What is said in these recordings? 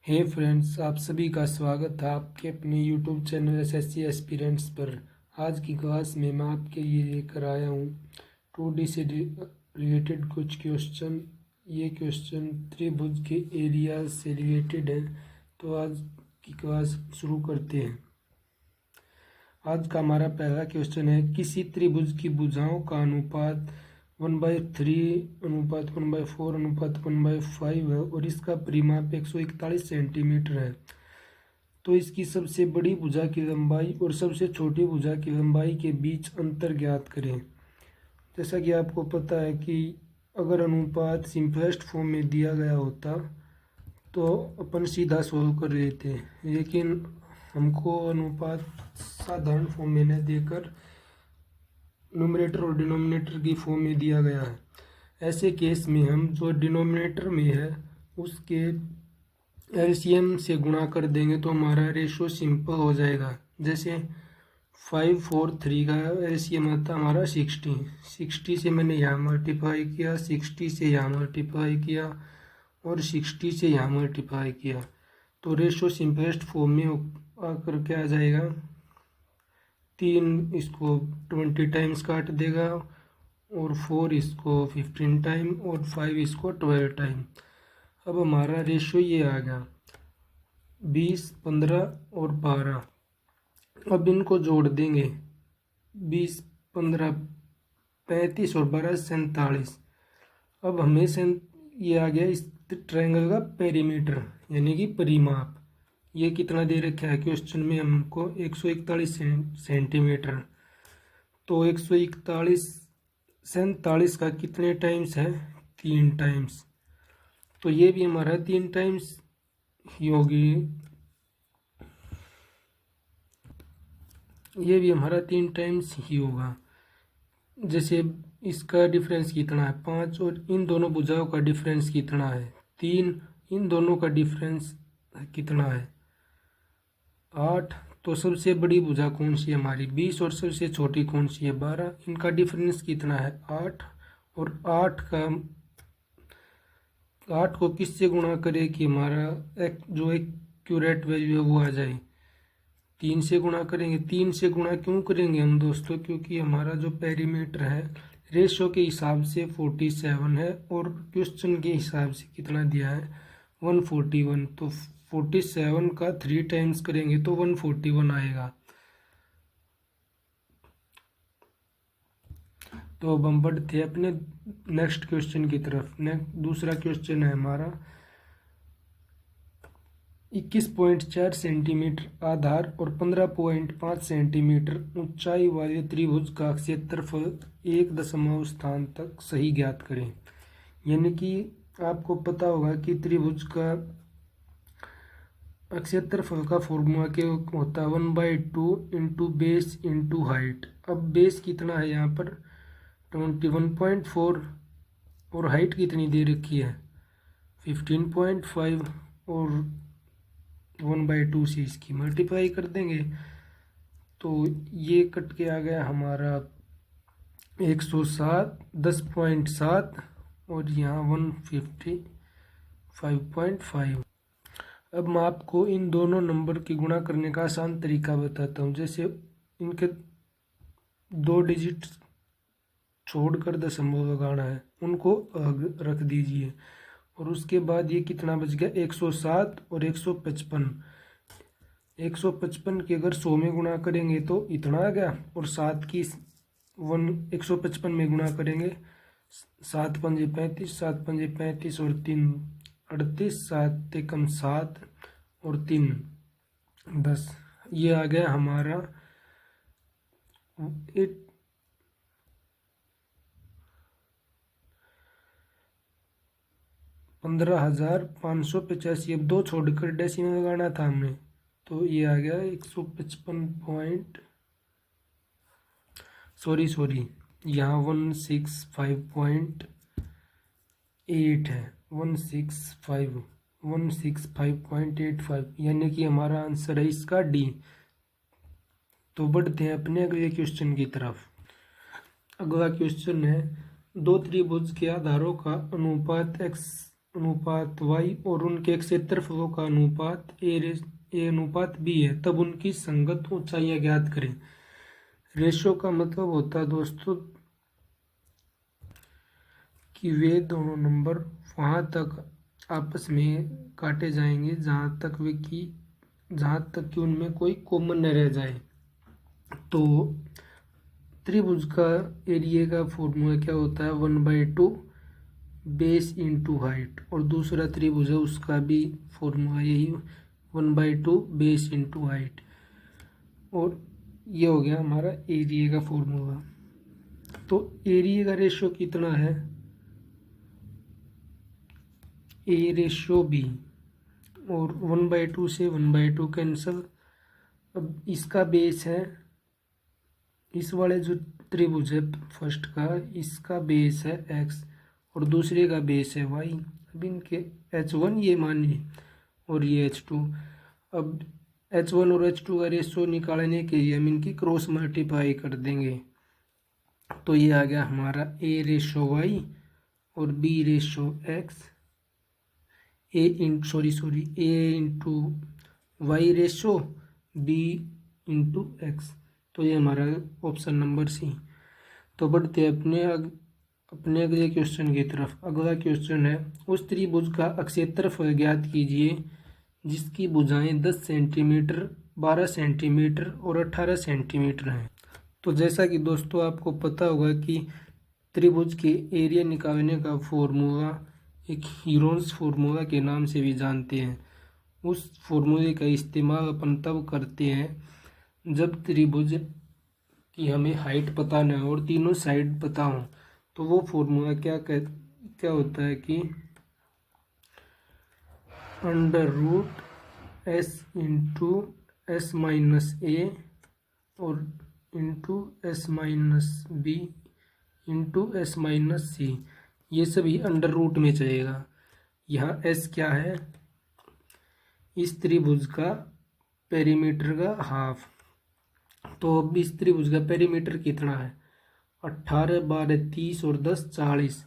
हे friends, आप सभी का स्वागत है आपके अपने यूट्यूब चैनल एसएससी एस्पिरेंट्स पर। आज की क्लास में मैं आपके लिए लेकर आया हूँ 2D से रिलेटेड कुछ क्वेश्चन। ये क्वेश्चन त्रिभुज के एरिया से रिलेटेड है। तो आज की क्लास शुरू करते हैं। आज का हमारा पहला क्वेश्चन है, किसी त्रिभुज की भुजाओं का अनुपात 1/3 अनुपात 1/4 अनुपात 1/5 है और इसका परिमाप 141 सेंटीमीटर है। तो इसकी सबसे बड़ी भुजा की लंबाई और सबसे छोटी भुजा की लंबाई के बीच अंतर ज्ञात करें। जैसा कि आपको पता है कि अगर अनुपात सिंपलेस्ट फॉर्म में दिया गया होता तो अपन सीधा सोल्व कर लेते, लेकिन हमको अनुपात साधारण फॉर्म में न देकर न्यूमरेटर और डिनोमिनेटर की फॉर्म में दिया गया है। ऐसे केस में हम जो डिनोमिनेटर में है उसके एलसीएम से गुणा कर देंगे तो हमारा रेशो सिंपल हो जाएगा। जैसे 5, 4, 3 का एलसीएम आता हमारा 60 से मैंने यहाँ मल्टीप्लाई किया, 60 से यहाँ मल्टीप्लाई किया और 60 से यहाँ मल्टीप्लाई किया, तो रेशो सिंपलेस्ट फॉर्म में आकर के आ जाएगा 3 इसको 20 टाइम्स काट देगा और 4 इसको 15 टाइम और 5 इसको 12 टाइम। अब हमारा रेशो ये आ गया 20, 15 और 12। अब इनको जोड़ देंगे 20, 15, 35 और 12 47। अब हमें ये आ गया इस ट्रायंगल का पेरीमीटर यानी कि परिमाप। ये कितना दे रखा है क्वेश्चन में हमको 141 सेंटीमीटर। तो 141 47 का कितने टाइम्स है? 3 टाइम्स। तो ये भी हमारा 3 टाइम्स ही होगी, ये भी हमारा 3 टाइम्स ही होगा। जैसे इसका डिफरेंस कितना है? 5 और इन दोनों भुजाओं का डिफरेंस कितना है? 3। इन दोनों का डिफरेंस कितना है? 8। तो सबसे बड़ी भुजा कौन सी है हमारी? 20 और सबसे छोटी कौन सी है? 12। इनका डिफरेंस कितना है? 8। और 8 को किससे गुणा करें कि हमारा जो एक्यूरेट वैल्यू है वो आ जाए? 3 से गुणा करेंगे। 3 से गुणा क्यों करेंगे हम दोस्तों? क्योंकि हमारा जो पेरीमीटर है रेशो के हिसाब से 47 है और क्वेश्चन के हिसाब से कितना दिया है? 141। तो 47 का 3 टाइम्स करेंगे तो 141 आएगा। तो अब हम बढ़ते हैं अपने नेक्स्ट क्वेश्चन की तरफ। दूसरा क्वेश्चन है हमारा 21.4 सेंटीमीटर आधार और 15.5 सेंटीमीटर ऊंचाई वाले त्रिभुज का क्षेत्रफल 1 दशमलव स्थान तक सही ज्ञात करें। यानी कि आपको पता होगा कि त्रिभुज का क्षेत्रफल का फॉर्मूला क्या होता है? 1/2 इंटू बेस इंटू हाइट। अब बेस कितना है यहाँ पर? 21.4 और हाइट कितनी दे रखी है? 15.5 और 1/2 से इसकी मल्टीप्लाई कर देंगे तो ये कट के आ गया हमारा 107, 10.7 और यहाँ 155.5। अब मैं आपको इन दोनों नंबर की गुणा करने का आसान तरीका बताता हूँ। जैसे इनके 2 डिजिट छोड़कर दशमलव लगाना है, उनको रख दीजिए और उसके बाद ये कितना बच गया? 107 और 155। 155 के अगर 100 में गुणा करेंगे तो इतना आ गया और 7 की 155 में गुणा करेंगे 7 पंजे 35, 7 पंजे 35 और 3 38, 7 ते कम 7 और 3 10। ये आ गया हमारा 15,585। अब 2 छोड़कर डेसिमल लगाना था हमने, तो ये आ गया 155 पॉइंट सॉरी यहाँ 165.8 है। 165.85 यानी कि हमारा आंसर है इसका डी। तो बढ़ते हैं अपने अगले क्वेश्चन की तरफ। अगला क्वेश्चन है, 2 त्रिभुज के आधारों का अनुपात x अनुपात y और उनके क्षेत्रफलों का अनुपात a अनुपात b है, तब उनकी संगत ऊंचाइयां ज्ञात करें। रेशो का मतलब होता है दोस्तों कि वे दोनों नंबर वहाँ तक आपस में काटे जाएंगे जहाँ तक कि उनमें कोई कॉमन न रह जाए। तो त्रिभुज का एरिया का फॉर्मूला क्या होता है, 1/2 बेस इंटू हाइट, और दूसरा त्रिभुज है उसका भी फॉर्मूला यही 1/2 बेस इंटू हाइट, और ये हो गया हमारा एरिया का फॉर्मूला। तो एरिया का रेशो कितना है, ए रेशो बी, और 1/2 से 1/2 कैंसल। अब इसका बेस है, इस वाले जो त्रिभुज है फर्स्ट का, इसका बेस है एक्स और दूसरे का बेस है वाई। अब इनके h1 ये मानिए और ये h2। अब h1 और h2 का रेशो निकालने के लिए हम इनकी क्रॉस मल्टीप्लाई कर देंगे, तो ये आ गया हमारा a रेशो वाई और b ratio X, a into Y ratio b into X. तो ये हमारा ऑप्शन नंबर सी। तो बढ़ते हैं अपने अगले क्वेश्चन की तरफ। अगला क्वेश्चन है, उस त्रिभुज का क्षेत्रफल ज्ञात कीजिए जिसकी भुजाएं 10 सेंटीमीटर, 12 सेंटीमीटर और 18 सेंटीमीटर हैं। तो जैसा कि दोस्तों आपको पता होगा कि त्रिभुज के एरिया निकालने का फॉर्मूला एक हीरोन्स फार्मूला के नाम से भी जानते हैं। उस फॉर्मूले का इस्तेमाल अपन तब करते हैं जब त्रिभुज की हमें हाइट पता न हो और तीनों साइड पता हो। तो वो फॉर्मूला क्या होता है कि √s into s minus A और into s minus B into s minus C, ये सभी अंडर रूट में चलेगा। यहाँ s क्या है, इस त्रिभुज का पेरीमीटर का हाफ। तो अब इस त्रिभुज का पेरीमीटर कितना है, 18, 12, 30 और 10 40।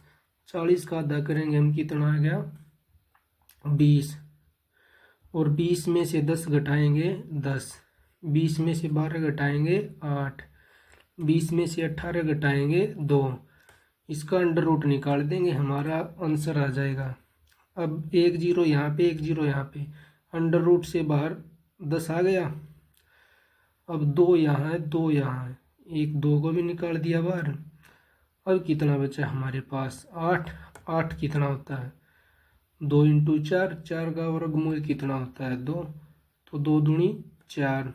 40 का आधा करेंगे हम, कितना आ गया 20, और 20 में से 10 घटाएंगे 10, 20 में से 12 घटाएंगे 8, 20 में से 18 घटाएंगे 2। इसका अंडर रूट निकाल देंगे, हमारा आंसर आ जाएगा। अब 1 0 यहाँ पे, 1 0 यहाँ पे, अंडर रूट से बाहर 10 आ गया। अब 2 यहाँ है, 2 यहाँ है, 1 2 को भी निकाल दिया बाहर। अब कितना बचा हमारे पास, 8। 8 कितना होता है, 2 इंटू 4, 4 का वर्गमूल कितना होता है 2, तो 2 दूनी 4,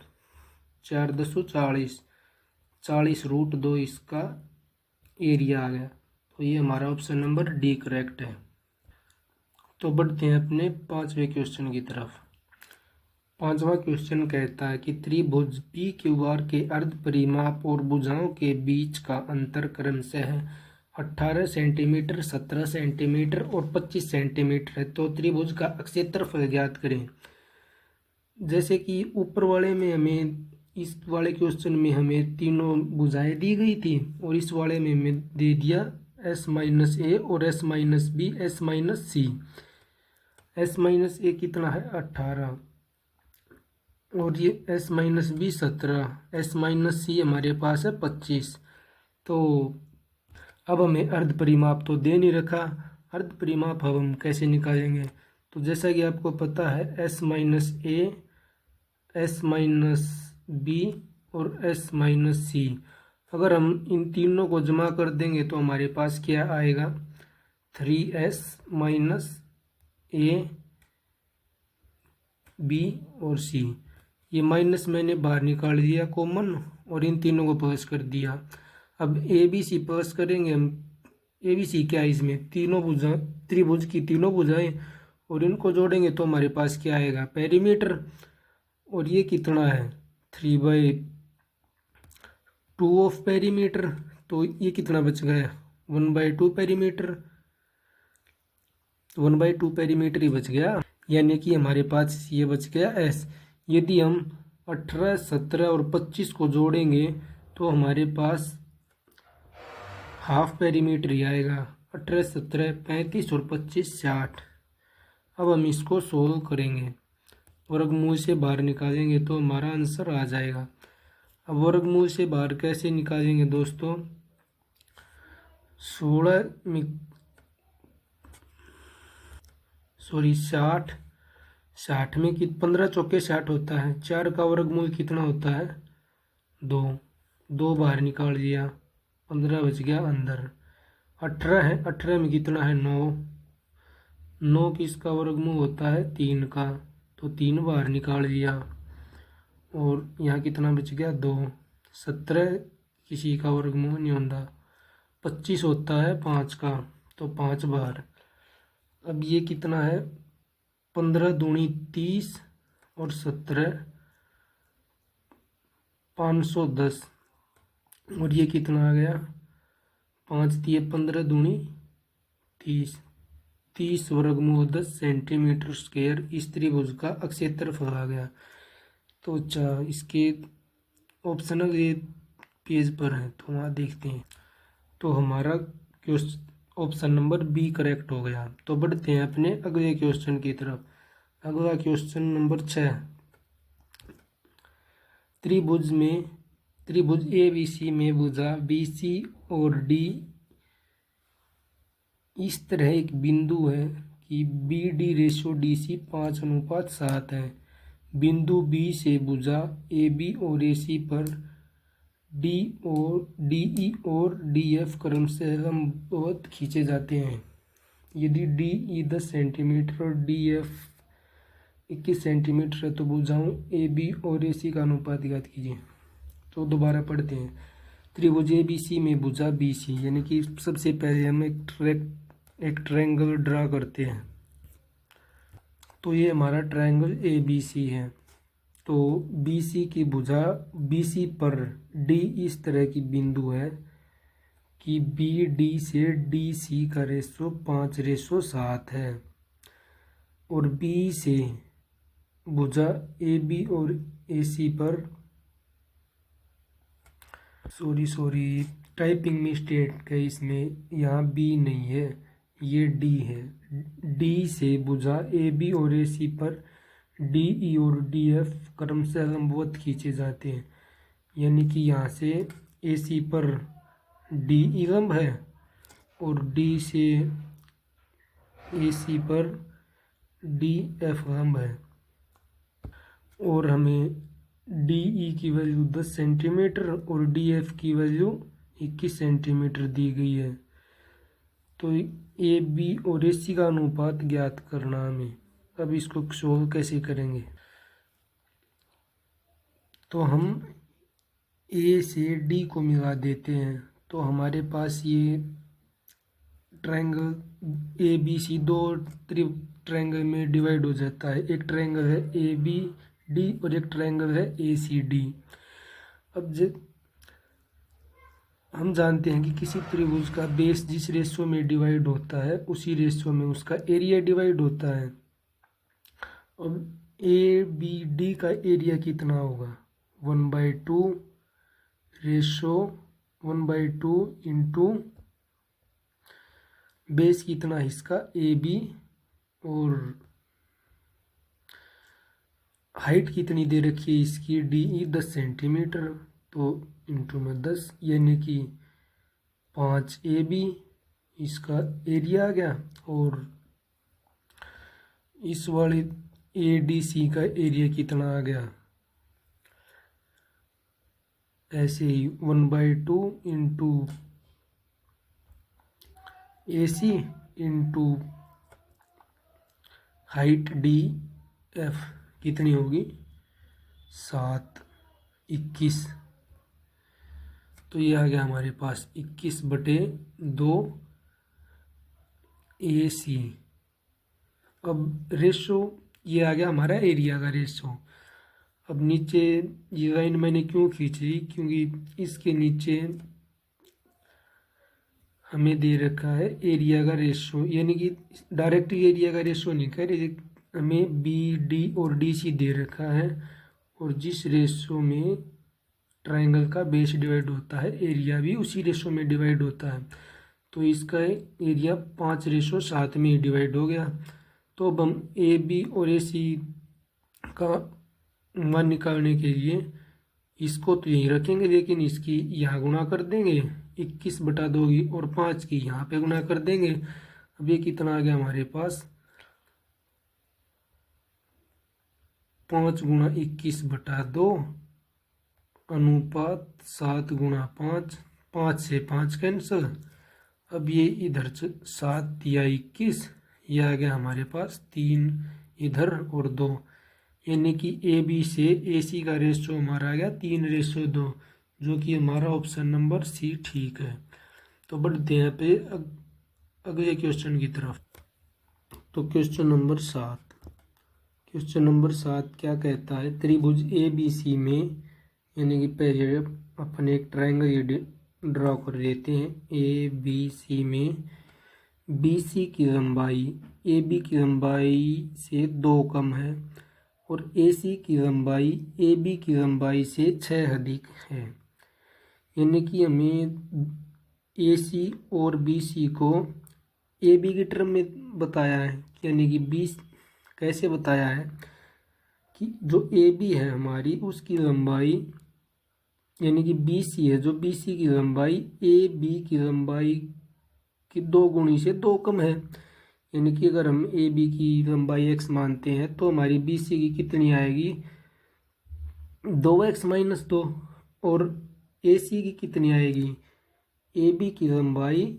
4 10 40, 40 √2 इसका एरिया आ गया। तो ये हमारा ऑप्शन नंबर डी करेक्ट है। तो बढ़ते हैं अपने 5वें क्वेश्चन की तरफ। 5वां क्वेश्चन कहता है कि त्रिभुज पी क्यू आर के अर्ध परिमाप और भुजाओं के बीच का अंतर क्रमशः 18 सेंटीमीटर, 17 सेंटीमीटर और 25 सेंटीमीटर है। तो त्रिभुज का क्षेत्रफल ज्ञात करें। जैसे कि ऊपर वाले में हमें, इस वाले क्वेश्चन में हमें तीनों भुजाएं दी गई थी और इस वाले में हमें दे दिया s माइनस ए और s minus B, s minus C. s minus A कितना है 18 और ये s minus B 17, s minus C हमारे पास है 25। तो अब हमें अर्ध परिमाप तो दे नहीं रखा, अर्ध परिमाप अब हम कैसे निकालेंगे। तो जैसा कि आपको पता है s माइनस ए, s माइनस बी और s माइनस सी, अगर हम इन तीनों को जमा कर देंगे तो हमारे पास क्या आएगा, 3s माइनस ए बी और सी। ये माइनस मैंने बाहर निकाल दिया कॉमन और इन तीनों को प्लस कर दिया। अब ए बी सी प्लस करेंगे हम, ए बी सी क्या है, इसमें तीनों भुजा, त्रिभुज की तीनों भुजाएं, और इनको जोड़ेंगे तो हमारे पास क्या आएगा, पेरीमीटर। और ये कितना है 3/2 ऑफ पेरीमीटर, तो ये कितना बच गया 1/2 पेरीमीटर, 1/2 पेरीमीटर ही बच गया, यानी कि हमारे पास ये बच गया s। यदि हम 18, 17 और 25 को जोड़ेंगे तो हमारे पास हाफ पेरीमीटर ही आएगा, 18, 17, 35 और 25 60। अब हम इसको सोल्व करेंगे, वर्गमूल से बाहर निकालेंगे तो हमारा आंसर आ जाएगा। अब वर्गमूल से बाहर कैसे निकालेंगे दोस्तों, 60 में 15 चौके 60 होता है। 4 का वर्गमूल कितना होता है, 2, 2 बाहर निकाल दिया, 15 बच गया अंदर। 18 है, 18 में कितना है, 9, 9 किसका वर्गमूल होता है, 3 का, तो 3 बाहर निकाल दिया। और यहाँ कितना बच गया, 2। 17 किसी का वर्गमूल नहीं होता। 25 होता है 5 का, तो 5 बाहर। अब ये कितना है, 15 दूनी 30 और 17 510। और ये कितना आ गया, 5 दिए 15 दूनी 30, 30 वर्गमूल 10 सेंटीमीटर स्क्वायर इस त्रिभुज का क्षेत्रफल आ गया। तो अच्छा, इसके ऑप्शन ये पेज पर है तो वहाँ देखते हैं। तो हमारा ऑप्शन नंबर बी करेक्ट हो गया। तो बढ़ते हैं अपने अगले क्वेश्चन की तरफ। अगला क्वेश्चन नंबर 6। त्रिभुज ए बी सी में भुजा बी सी और डी इस तरह एक बिंदु है कि B D ratio D C 5:7 है। बिंदु बी से भुजा ए बी और ए सी पर डी ई और डी एफ क्रमशः लंबवत खींचे जाते हैं। यदि डी ई 10 सेंटीमीटर और डी एफ 21 सेंटीमीटर है तो भुजाओं ए बी और ए सी का अनुपात ज्ञात कीजिए। तो दोबारा पढ़ते हैं। त्रिभुज ए बी सी में भुजा बी सी, यानी कि सबसे पहले हम एक ट्रायंगल ड्रा करते हैं। तो ये हमारा ट्रायंगल ए बी सी है। तो बी सी की भुजा बी सी पर डी इस तरह की बिंदु है कि बी डी से डी सी का रेशो 5:7 है। और बी से भुजा ए बी और ए सी पर सॉरी टाइपिंग मिस्टेक है इसमें, यहाँ बी नहीं है, ये डी है। डी से भुजा ए बी और ए सी पर डी ई और डी एफ क्रमशः लंबवत खींचे जाते हैं। यानी कि यहाँ से ए सी पर डी ई लंब है और डी से ए सी पर डी एफ लंब है। और हमें डी ई की वैल्यू 10 सेंटीमीटर और डी एफ की वैल्यू 21 सेंटीमीटर दी गई है। तो ए बी और ए सी का अनुपात ज्ञात करना हमें। अब इसको सोल्व कैसे करेंगे, तो हम ए से डी को मिला देते हैं। तो हमारे पास ये ट्रायंगल ए बी सी दो ट्रायंगल में डिवाइड हो जाता है। एक ट्रायंगल है ए बी डी और एक ट्रायंगल है ए सी डी। अब हम जानते हैं कि किसी त्रिभुज का बेस जिस रेशो में डिवाइड होता है उसी रेशो में उसका एरिया डिवाइड होता है। अब ए बी डी का एरिया कितना होगा, 1/2 रेशो 1/2 इंटू बेस कितना है इसका ए बी और हाइट कितनी दे रखी है इसकी डी ई 10 सेंटीमीटर, तो इंटू में 10 यानी कि 5 ए बी इसका एरिया आ गया। और इस वाले ए डी सी का एरिया कितना आ गया, ऐसे ही 1/2 इंटू ए सी इंटू हाइट डी एफ कितनी होगी 7 21। तो ये आ गया हमारे पास 21/2 ए सी। अब रेशो ये आ गया हमारा एरिया का रेशो। अब नीचे ये लाइन मैंने क्यों खींची, क्योंकि इसके नीचे हमें दे रखा है एरिया का रेशो, यानी कि डायरेक्ट एरिया का रेशो नहीं कह रहे, हमें बी डी और डी सी दे रखा है। और जिस रेशो में ट्रायंगल का बेस डिवाइड होता है एरिया भी उसी रेशो में डिवाइड होता है। तो इसका एरिया 5:7 में डिवाइड हो गया। तो तो अब हम ए बी और ए सी का मान निकालने के लिए इसको तो यहीं रखेंगे, लेकिन इसकी यहाँ गुणा कर देंगे 21/2 की, और 5 की यहाँ पे गुणा कर देंगे। अब ये कितना आ गया हमारे पास, 5 × 21/2 अनुपात 7 × 5, 5 से 5 कैंसल। अब ये इधर 7 या 21, ये आ गया हमारे पास 3 इधर और 2, यानी कि ए बी से ए सी का रेशो हमारा आ गया 3:2, जो कि हमारा ऑप्शन नंबर सी ठीक है। तो बढ़ते हैं पे अगले क्वेश्चन की तरफ। तो क्वेश्चन नंबर 7 क्या कहता है, त्रिभुज ए बी सी में, यानी कि पहले अपन एक ट्रायंगल ये ड्रॉ कर लेते हैं। ए बी सी में बी सी की लंबाई ए बी की लंबाई से 2 कम है और ए सी की लंबाई ए बी की लंबाई से 6 अधिक है। यानी कि हमें ए सी और बी सी को ए बी की टर्म में बताया है, यानी कि बी कैसे बताया है कि जो ए बी है हमारी उसकी लंबाई, यानी कि बी सी है जो बी सी की लंबाई ए बी की लंबाई की 2 गुणी से 2 कम है। यानी कि अगर हम ए बी की लंबाई x मानते हैं तो हमारी बी सी की कितनी आएगी, 2x-2, और ए सी की कितनी आएगी, ए बी की लंबाई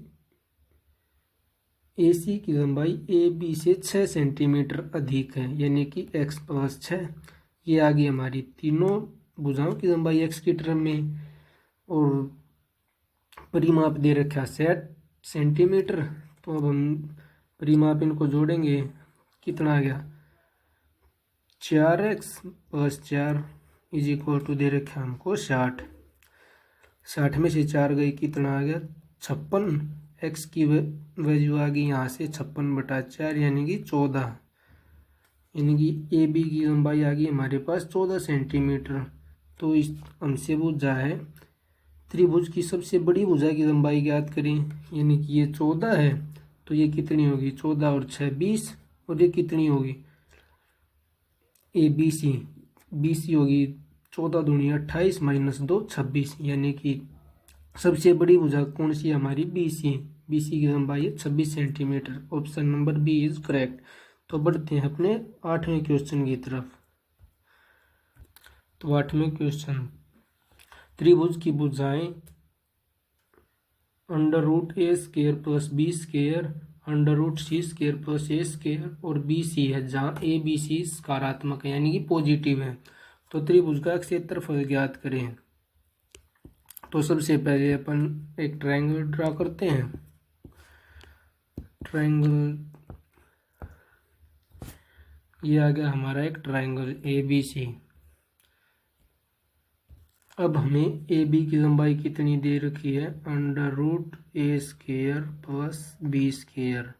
ए सी की लंबाई ए बी से 6 सेंटीमीटर अधिक है, यानी कि x + 6। ये आ गई हमारी तीनों भुजाओं की लंबाई x की टर्म में, और परिमाप दे रखा है 60 सेंटीमीटर। तो अब हम परिमाप इनको जोड़ेंगे, कितना आ गया, 4x + 4 = दे रखा है हमको 60। 60 में से 4 गई, कितना आ गया, 56। x की वैल्यू आ गई यहाँ से 56/4, यानी कि 14। यानी कि ए बी की लंबाई आ गई हमारे पास 14 सेंटीमीटर। तो इस हमसे पूछा है त्रिभुज की सबसे बड़ी भुजा की लंबाई ज्ञात करें, यानी कि ये 14 है, तो ये कितनी होगी, 14 और 6 20, और ये कितनी होगी, ए बी सी होगी 14 दूनी 28 - 2 26, यानी कि सबसे बड़ी भुजा कौन सी है हमारी, बी सी की लंबाई है 26 centimetre. Option number B is correct. तो बढ़ते हैं अपने 8वें क्वेश्चन की तरफ। तो 8वें क्वेश्चन, त्रिभुज की भुजाएं √a² + b² √c² + a² और बी सी है, जहाँ ए बी सी सकारात्मक है, यानी कि पॉजिटिव है। तो त्रिभुज का क्षेत्रफल ज्ञात करें। तो सबसे पहले अपन एक ट्रायंगल ड्रा करते हैं। ट्रायंगल, ये आ गया हमारा एक ट्रायंगल ए बी सी। अब हमें ए बी की लंबाई कितनी दे रखी है, √a² + b²,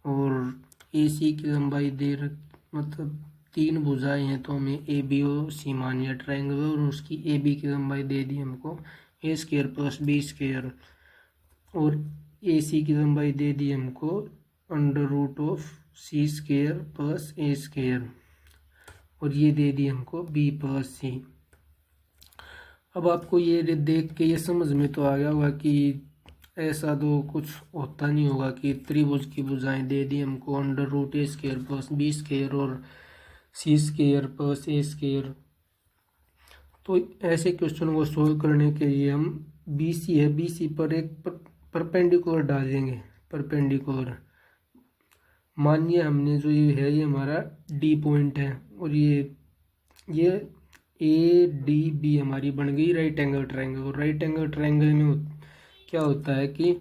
और ए सी की लंबाई दे रखी, मतलब 3 भुजाएं हैं तो हमें ए बी और सी मानिए ट्रायंगल, और उसकी ए बी की लंबाई दे दी हमको a² + b², और ए सी की लंबाई दे दी हमको √c² + a², और ये दे दी हमको b + c। अब आपको ये देख के ये समझ में तो आ गया होगा कि ऐसा तो कुछ होता नहीं होगा कि त्रिभुज की भुजाएं दे दी हमको √a² + b² और c² + a²। तो ऐसे क्वेश्चन को सोल्व करने के लिए हम बी सी है, बी सी पर एक परपेंडिकुलर डालेंगे। परपेंडिकुलर मानिए हमने जो ये है, ये हमारा डी पॉइंट है, और ये ए डी बी हमारी बन गई राइट एंगल ट्रायंगल। और राइट एंगल ट्रायंगल में क्या होता है कि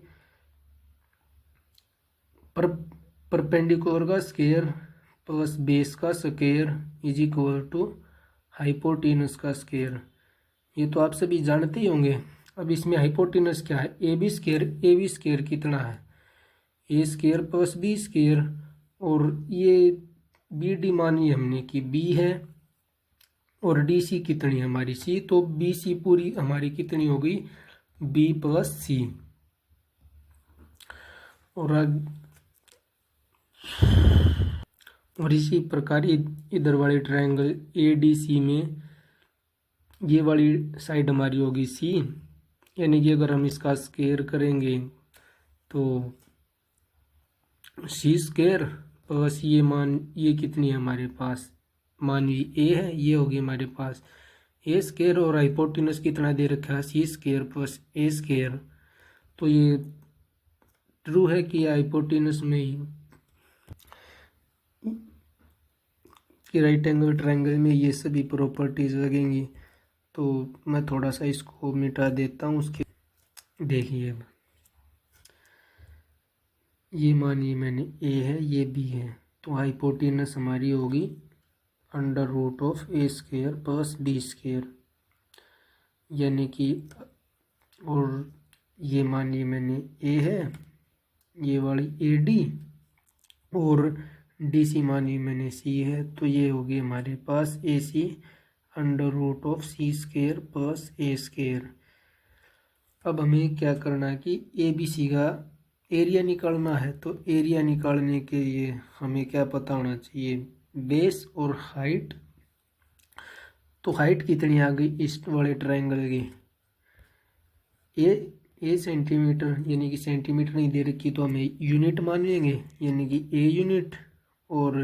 परपेंडिकुलर का स्क्वायर प्लस बेस का स्क्वायर = हाइपोटेनस का स्क्वायर। ये तो आप सभी जानते ही होंगे। अब इसमें हाइपोटेनस क्या है, ए बी स्क्वायर कितना है, a² + b², और ये बी डी मानी हमने कि बी है, और डी सी कितनी है हमारी सी, तो बी सी पूरी हमारी कितनी हो गई, b + c। और और इसी प्रकार इधर वाले ट्रायंगल ए डी सी में ये वाली साइड हमारी होगी सी, यानी कि अगर हम इसका स्क्वायर करेंगे तो सी स्क्वायर प्लस ये कितनी है हमारे पास, मान ए है, ये होगी हमारे पास ए स्क्वायर, और हाइपोटेनस कितना दे रखा है सी स्क्वायर प्लस ए स्क्वायर। तो ये ट्रू है कि हाइपोटेनस में ही कि राइट एंगल ट्रायंगल में ये सभी प्रॉपर्टीज लगेंगी। तो मैं थोड़ा सा इसको मिटा देता हूँ। उसके देखिए ये मानिए मैंने ए है, ये बी है, तो हाइपोटेनस हमारी होगी under root of A square plus B square, यानी कि, और ये मानिए मैंने ए है, ये वाली ए डी, और डी सी मानिए मैंने सी है, तो ये होगी हमारे पास A C under root of C square plus A square. अब हमें क्या करना है कि ए बी सी का एरिया निकालना है। तो एरिया निकालने के लिए हमें क्या पता होना चाहिए, बेस और हाइट। तो हाइट कितनी आ गई इस वाले ट्रायंगल की, ए सेंटीमीटर, यानी कि सेंटीमीटर नहीं दे रखी तो हमें यूनिट मानेंगे, यानी कि ए यूनिट, और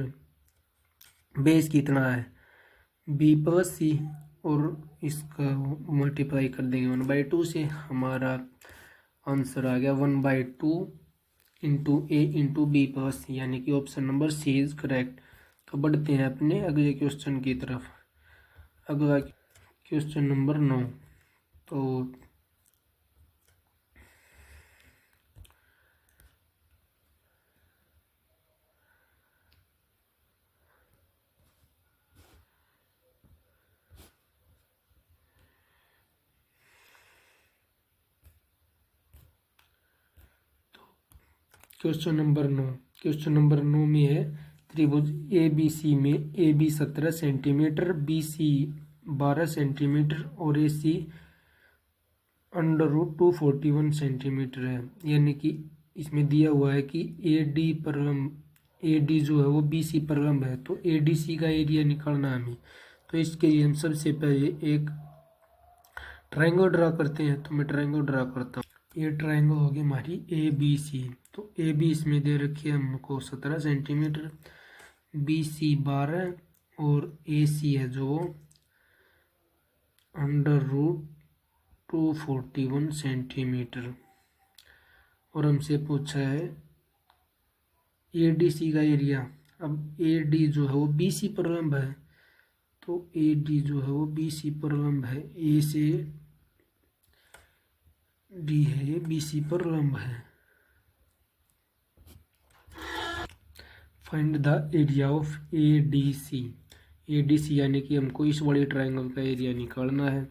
बेस कितना है बी प्लस सी, और इसका मल्टीप्लाई कर देंगे 1/2 से। हमारा आंसर आ गया 1/2 into A into B plus C, यानी कि option number C is correct. तो बढ़ते हैं अपने अगले क्वेश्चन की तरफ। अगला क्वेश्चन नंबर 9। तो क्वेश्चन नंबर 9 में है त्रिभुज ए बी सी में A B 17 centimetre, B C 12 centimetre और A C under root 241 centimetre है। यानी कि इसमें दिया हुआ है कि ए डी जो है वो बी सी पर लंब है, तो ए डी सी का एरिया निकालना हमें। तो इसके लिए हम सबसे पहले एक ट्रायंगल ड्रा करते हैं। तो मैं ट्रायंगल ड्रा करता हूँ। ये ट्रायंगल होगी हमारी ए बी सी। तो ए बी इसमें दे रखी है हमको 17 सेंटीमीटर, बी सी 12 और ए सी है जो अंडर रूट 241 सेंटीमीटर। और हमसे पूछा है ए डी सी का एरिया। अब ए डी जो है वो बी सी पर लंब है, तो ए डी जो है वो बी सी पर लंब है, ए से डी है ये बी सी पर लंब है। Find the area of A D C. A D C यानी कि हमको इस वाले ट्रायंगल का एरिया निकालना है।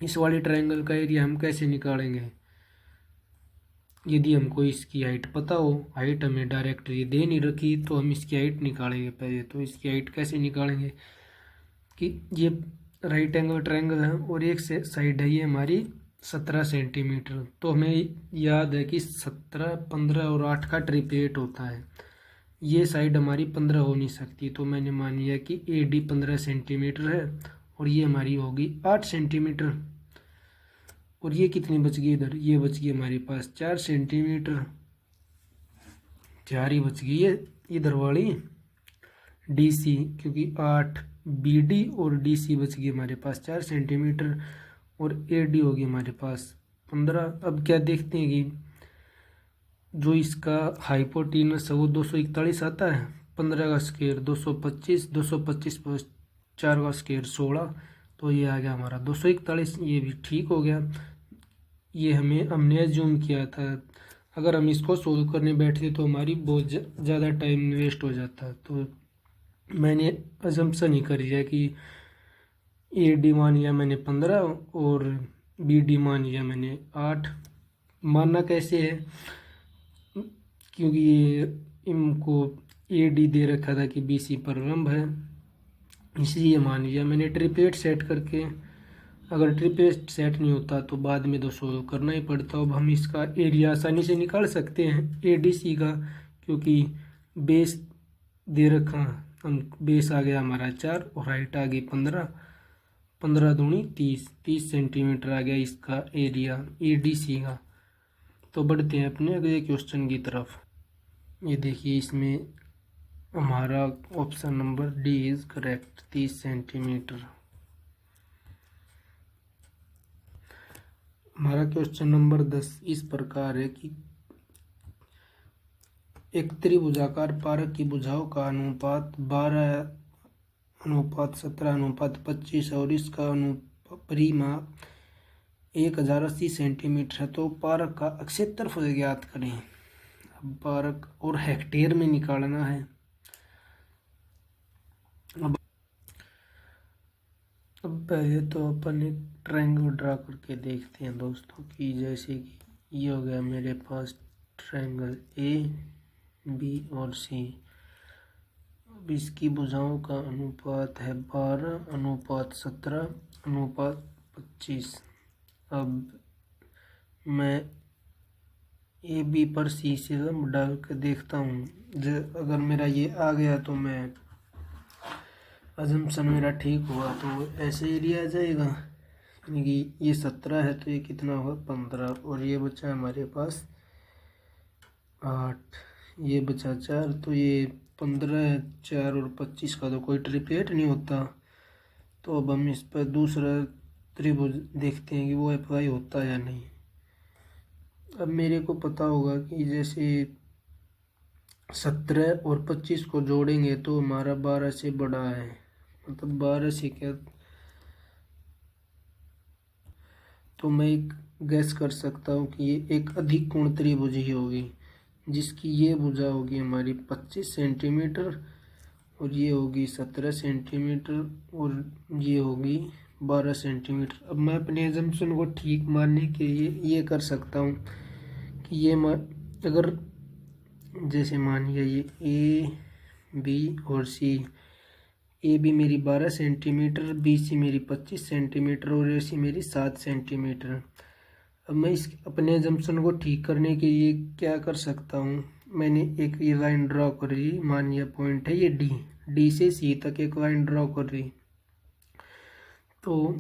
इस वाले ट्रायंगल का एरिया हम कैसे निकालेंगे, यदि हमको इसकी हाइट पता हो, हाइट हमें डायरेक्टली दे नहीं रखी, तो हम इसकी हाइट निकालेंगे पहले। तो इसकी हाइट कैसे निकालेंगे कि ये राइट एंगल ट्रायंगल है और एक से साइड है ये हमारी 17 सेंटीमीटर। तो हमें याद है कि 17, 15 और 8 का ट्रिपलेट होता है। ये साइड हमारी 15 हो नहीं सकती, तो मैंने मान लिया कि ए डी 15 सेंटीमीटर है और ये हमारी होगी 8 सेंटीमीटर। और ये कितनी बच गई इधर, ये बच गई हमारे पास 4 सेंटीमीटर, 4 ही बच गई है इधर वाली डी सी, क्योंकि 8 बी डी और डी सी बच गई हमारे पास 4 सेंटीमीटर, और ए डी होगी हमारे पास 15। अब क्या देखते हैं कि जो इसका हाइपोटेनस है वो 241 आता है, 15 का स्क्वायर 225, 225 प्लस 4 का स्क्वायर 16, तो ये आ गया हमारा 241। ये भी ठीक हो गया। ये हमने एज्यूम किया था। अगर हम इसको सोल्व करने बैठते तो हमारी बहुत ज़्यादा टाइम वेस्ट हो जाता। तो मैंने अजम्पशन ही कर लिया कि ए डी मान लिया मैंने 15 और बी डी मान लिया मैंने 8। मानना कैसे है, क्योंकि ये इनको ए डी दे रखा था कि बी सी पर लंब है, इसलिए मान लिया मैंने ट्रिपलेट सेट करके। अगर ट्रिपलेट सेट नहीं होता तो बाद में तो सोल्व करना ही पड़ता। अब हम इसका एरिया आसानी से निकाल सकते हैं ए डी सी का, क्योंकि बेस दे रखा। हम बेस आ गया हमारा 4 और हाइट आ गई 15, 15 दूनी 30, 30 सेंटीमीटर आ गया इसका एरिया ADC का। तो बढ़ते हैं अपने अगले क्वेश्चन की तरफ। ये देखिए इसमें हमारा option number D is correct, 30 centimetre. हमारा क्वेश्चन नंबर 10 इस प्रकार है कि एक त्रिभुजाकार पारक की भुजाओं का अनुपात 12:17:25 और इसका परिमाप 1080 सेंटीमीटर है। तो पारक का क्षेत्रफल ज्ञात करें। अब पारक और हेक्टेयर में निकालना है। अब पहले तो अपन एक ट्रायंगल ड्रा करके देखते हैं दोस्तों कि जैसे कि ये हो गया मेरे पास ट्रायंगल ABC और C। अब इसकी भुजाओं का अनुपात है 12:17:25। अब मैं AB पर C से लंब डाल कर देखता हूँ। अगर मेरा ये आ गया तो मैं अजम्पशन मेरा ठीक हुआ तो ऐसे एरिया आ जाएगा। यानी कि ये 17 है तो ये कितना होगा 15, और ये बचा हमारे पास 8, ये बचा 4, तो ये 15, 4 और 25 का तो कोई ट्रिपलेट नहीं होता। तो अब हम इस पर दूसरा त्रिभुज देखते हैं कि वो अप्लाई होता है या नहीं। अब मेरे को पता होगा कि जैसे 17 और 25 को जोड़ेंगे तो हमारा 12 से बड़ा है, मतलब 12 से क्या, तो मैं एक गैस कर सकता हूँ कि ये एक अधिक कोण त्रिभुज ही होगी जिसकी ये भुजा होगी हमारी 25 सेंटीमीटर और ये होगी 17 सेंटीमीटर और ये होगी 12 सेंटीमीटर। अब मैं अपने एजम्पशन को ठीक मानने के लिए ये कर सकता हूँ कि ये अगर जैसे मानिए ये A B और C, AB मेरी 12 सेंटीमीटर, BC मेरी 25 सेंटीमीटर और AC मेरी 7 सेंटीमीटर। अब मैं इस अपने जंक्शन को ठीक करने के लिए क्या कर सकता हूँ, मैंने एक ये लाइन ड्रॉ कर ली, मानिए पॉइंट है ये D से C तक एक लाइन ड्रॉ कर ली, तो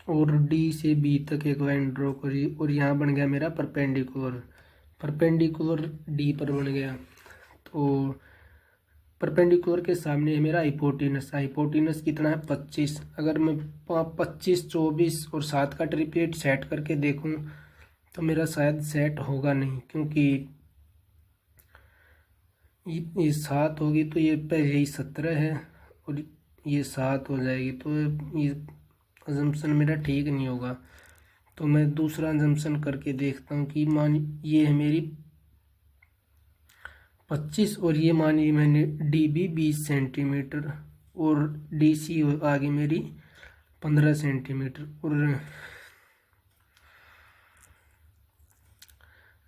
और D से B तक एक लाइन ड्रॉ करी और यहाँ बन गया मेरा परपेंडिकुलर D पर बन गया। तो परपेंडिकुलर के सामने है मेरा हाइपोटेनस कितना है 25। अगर मैं 25, 24 और 7 का ट्रिपलेट सेट करके देखूं तो मेरा शायद सेट होगा नहीं, क्योंकि ये 7 होगी तो ये पहले ही 17 है और ये 7 हो जाएगी, तो ये अजम्पशन मेरा ठीक नहीं होगा। तो मैं दूसरा अजम्पशन करके देखता हूँ कि मान ये है मेरी 25 और ये मानिए मैंने DB 20 सेंटीमीटर और DC आगे मेरी 15 सेंटीमीटर और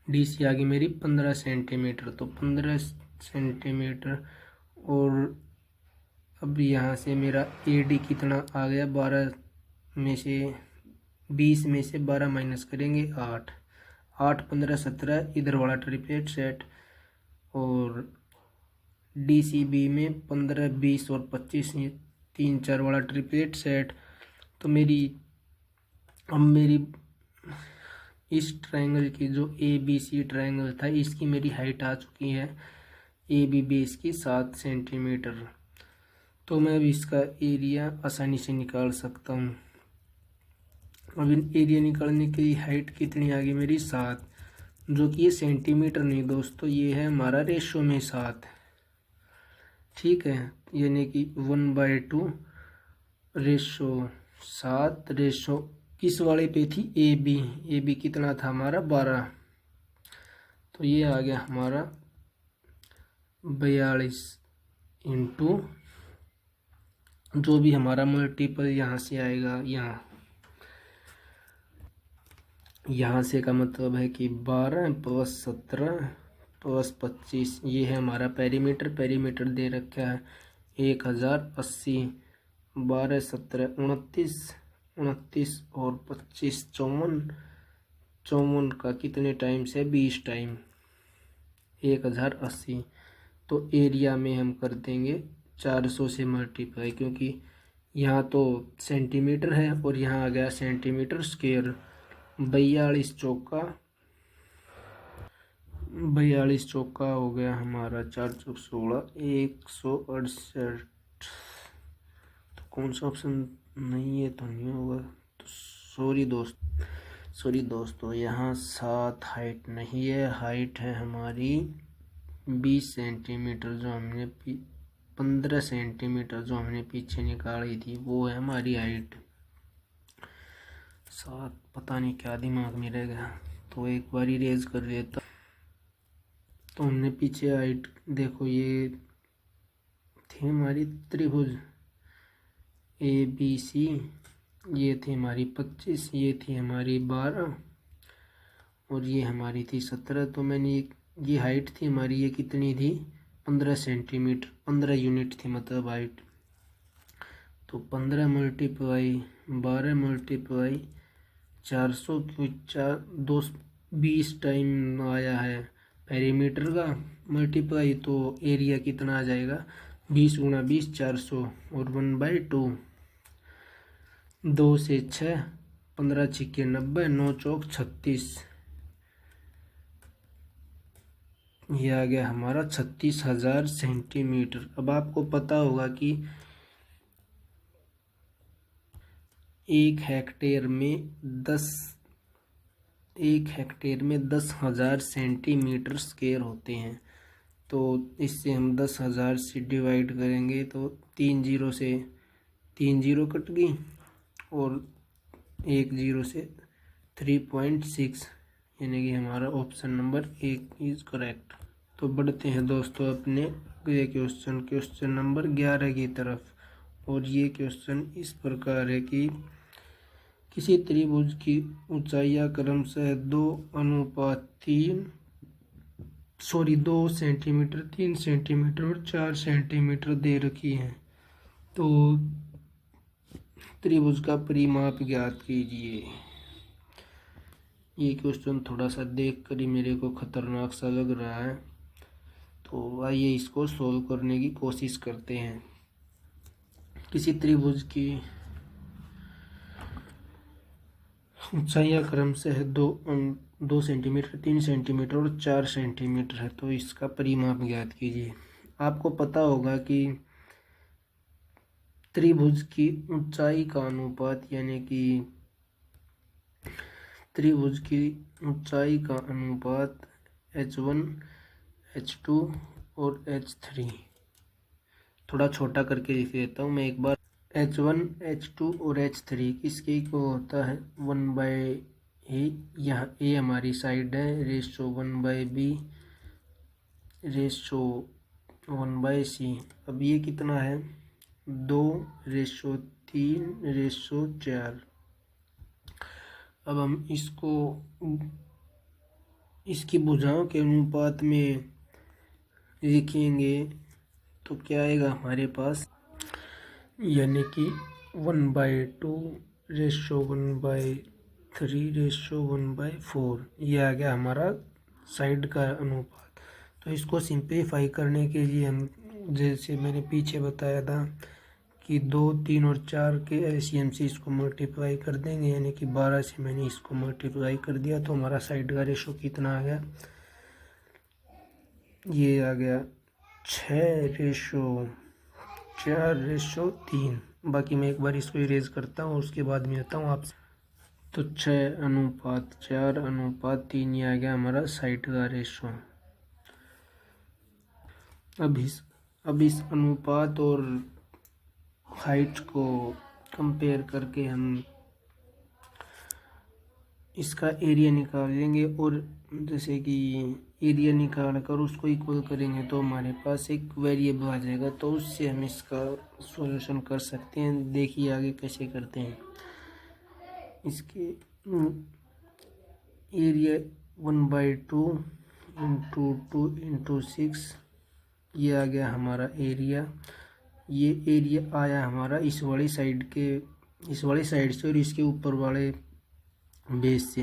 DC आगे मेरी 15 सेंटीमीटर, तो 15 सेंटीमीटर। और अब यहाँ से मेरा AD कितना आ गया, 12 में से 20 में से 12 माइनस करेंगे 8, 8, 15, 17 इधर वाला ट्रिपलेट सेट और DCB में 15, 20 और 25 3, 4 वाला ट्रिपलेट सेट। तो अब मेरी इस ट्रायंगल की जो ABC ट्रायंगल था इसकी मेरी हाइट आ चुकी है AB बेस की 7 सेंटीमीटर। तो मैं अब इसका एरिया आसानी से निकाल सकता हूँ। अब एरिया निकालने के लिए हाइट कितनी आ गई मेरी 7, जो कि ये सेंटीमीटर नहीं दोस्तों, ये है हमारा रेशो में 7, ठीक है, यानी कि 1/2 रेशो 7 रेशो किस वाले पे थी AB कितना था हमारा 12, तो ये आ गया हमारा 42 इंटू जो भी हमारा मल्टीपल यहाँ से आएगा, यहाँ से का मतलब है कि 12 + 17 + 25, ये है हमारा पेरीमीटर दे रखा है 1080, 12, 17, 29 और 25 54 का कितने टाइम से 20 टाइम 1080, तो एरिया में हम कर देंगे 400 से मल्टीप्लाई, क्योंकि यहाँ तो सेंटीमीटर है और यहाँ आ गया सेंटीमीटर स्क्वायर। 42 चौका हो गया हमारा 4 चौक 16, 168। तो कौन सा ऑप्शन नहीं है तो नहीं होगा, तो सॉरी दोस्तों, यहाँ 7 हाइट नहीं है, हाइट है हमारी 20 सेंटीमीटर, जो हमने 15 सेंटीमीटर जो हमने पीछे निकाली थी वो है हमारी हाइट। 7 पता नहीं क्या दिमाग में रह गया, तो एक बार इरेज कर लेता। तो हमने पीछे हाइट देखो, ये थी हमारी त्रिभुज ABC, ये थी हमारी 25, ये थी हमारी 12 और ये हमारी थी 17। तो मैंने ये हाइट थी हमारी, ये कितनी थी 15 सेंटीमीटर, 15 यूनिट थी मतलब हाइट। तो 15 मल्टीप्लाई 12 मल्टीप्लाई 400 क्यों 20 टाइम आया है पेरीमीटर का मल्टीप्लाई, तो एरिया कितना आ जाएगा 20 गुणा 20 400 और 1/2। 2 से 6, 15 छिक्के 90, 9 चौक 36, ये आ गया हमारा 36,000 सेंटीमीटर। अब आपको पता होगा कि 1 हेक्टेयर में 10,000 सेंटीमीटर स्क्वायर होते हैं। तो इससे हम 10,000 से डिवाइड करेंगे तो 3 जीरो से 3 जीरो कट गई और 1 जीरो से 3.6, यानी कि हमारा ऑप्शन नंबर 1 इज़ करेक्ट। तो बढ़ते हैं दोस्तों अपने अगले क्वेश्चन नंबर 11 की तरफ। और ये क्वेश्चन इस प्रकार है कि किसी त्रिभुज की ऊंचाइयाँ क्रमशः 2 सेंटीमीटर, 3 सेंटीमीटर और 4 सेंटीमीटर दे रखी हैं। तो त्रिभुज का परिमाप ज्ञात कीजिए। ये क्वेश्चन थोड़ा सा देख कर ही मेरे को खतरनाक सा लग रहा है, तो आइए इसको सॉल्व करने की कोशिश करते हैं। किसी त्रिभुज की ऊंचाइयाँ क्रमशः 2 सेंटीमीटर, 3 सेंटीमीटर और 4 सेंटीमीटर है, तो इसका परिमाप ज्ञात कीजिए। आपको पता होगा कि त्रिभुज की ऊंचाई का अनुपात, यानी कि त्रिभुज की ऊंचाई का अनुपात H1, H2 और H3, थोड़ा छोटा करके लिख देता हूँ मैं एक बार। H1, H2 और H3 किसके इक्वल होता है 1/A। यहाँ A हमारी साइड है, रेशो 1/B, रेशो 1/C। अब ये कितना है 2:3:4। अब हम इसको इसकी भुजाओं के अनुपात में लिखेंगे तो क्या आएगा हमारे पास, यानी कि 1/2:1/3:1/4, ये आ गया हमारा साइड का अनुपात। तो इसको सिंप्लीफाई करने के लिए हम, जैसे मैंने पीछे बताया था कि 2, 3 और 4 के एलसीएम से इसको मल्टीप्लाई कर देंगे, यानी कि 12 से मैंने इसको मल्टीप्लाई कर दिया, तो हमारा साइड का रेशो कितना आ गया, ये आ गया 6:4:3। बाकी मैं एक बार इसको इरेज करता हूँ, उसके बाद में आता हूँ आपसे। तो 6:4:3 ये आ गया हमारा साइड का रेशो। अब इस अनुपात और हाइट को कंपेयर करके हम इसका एरिया निकाल लेंगे, और जैसे कि एरिया निकाल कर उसको इक्वल करेंगे तो हमारे पास एक वेरिएबल आ जाएगा, तो उससे हम इसका सॉल्यूशन कर सकते हैं। देखिए आगे कैसे करते हैं। इसके एरिया 1/2 × 2 × 6, ये आ गया हमारा एरिया। ये एरिया आया हमारा इस वाली साइड से और इसके ऊपर वाले बेस से।